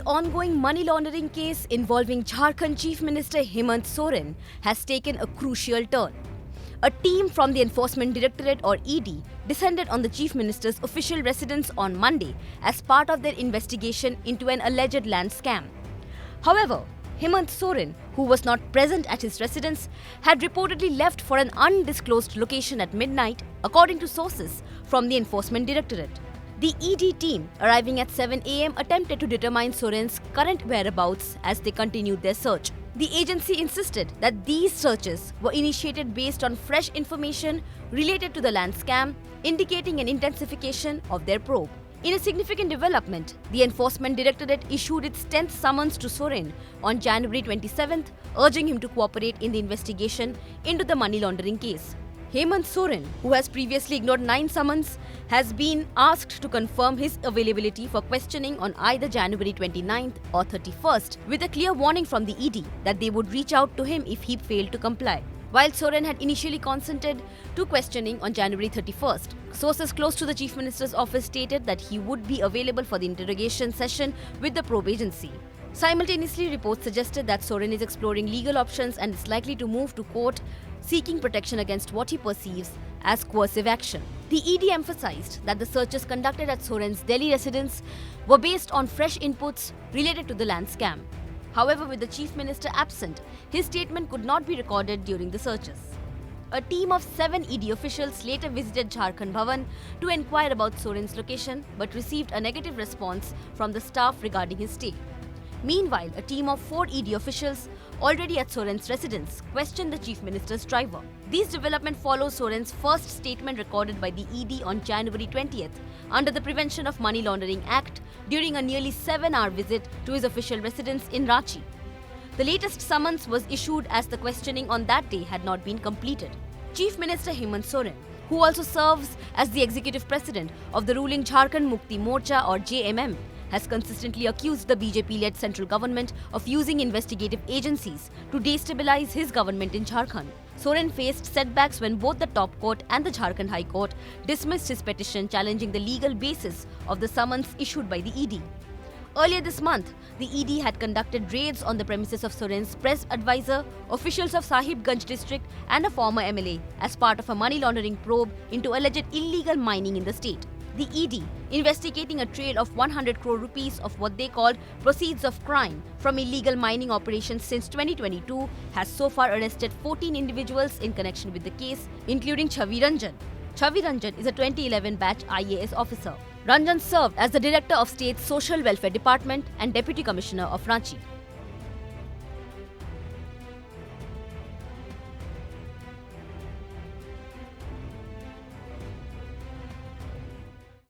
The ongoing money laundering case involving Jharkhand Chief Minister Hemant Soren has taken a crucial turn. A team from the Enforcement Directorate or ED descended on the Chief Minister's official residence on Monday as part of their investigation into an alleged land scam. However, Hemant Soren, who was not present at his residence, had reportedly left for an undisclosed location at midnight, according to sources from the Enforcement Directorate. The ED team, arriving at 7 a.m., attempted to determine Soren's current whereabouts as they continued their search. The agency insisted that these searches were initiated based on fresh information related to the land scam, indicating an intensification of their probe. In a significant development, the Enforcement Directorate issued its 10th summons to Soren on January 27th, urging him to cooperate in the investigation into the money laundering case. Hemant Soren, who has previously ignored 9 summons, has been asked to confirm his availability for questioning on either January 29th or 31st, with a clear warning from the ED that they would reach out to him if he failed to comply. While Soren had initially consented to questioning on January 31st, sources close to the Chief Minister's office stated that he would be available for the interrogation session with the probe agency. Simultaneously, reports suggested that Soren is exploring legal options and is likely to move to court, seeking protection against what he perceives as coercive action. The ED emphasized that the searches conducted at Soren's Delhi residence were based on fresh inputs related to the land scam. However, with the Chief Minister absent, his statement could not be recorded during the searches. A team of 7 ED officials later visited Jharkhand Bhavan to inquire about Soren's location but received a negative response from the staff regarding his stay. Meanwhile, a team of 4 ED officials already at Soren's residence questioned the Chief Minister's driver. This development follows Soren's first statement recorded by the ED on January 20th under the Prevention of Money Laundering Act during a nearly 7-hour visit to his official residence in Ranchi. The latest summons was issued as the questioning on that day had not been completed. Chief Minister Hemant Soren, who also serves as the executive president of the ruling Jharkhand Mukti Morcha or JMM, has consistently accused the BJP-led central government of using investigative agencies to destabilize his government in Jharkhand. Soren faced setbacks when both the top court and the Jharkhand High Court dismissed his petition challenging the legal basis of the summons issued by the ED. Earlier this month, the ED had conducted raids on the premises of Soren's press advisor, officials of Sahibganj district and a former MLA as part of a money laundering probe into alleged illegal mining in the state. The ED, investigating a trail of 100 crore rupees of what they called proceeds of crime from illegal mining operations since 2022, has so far arrested 14 individuals in connection with the case, including Chavi Ranjan. Chavi Ranjan is a 2011 batch IAS officer. Ranjan served as the Director of State's Social Welfare Department and Deputy Commissioner of Ranchi.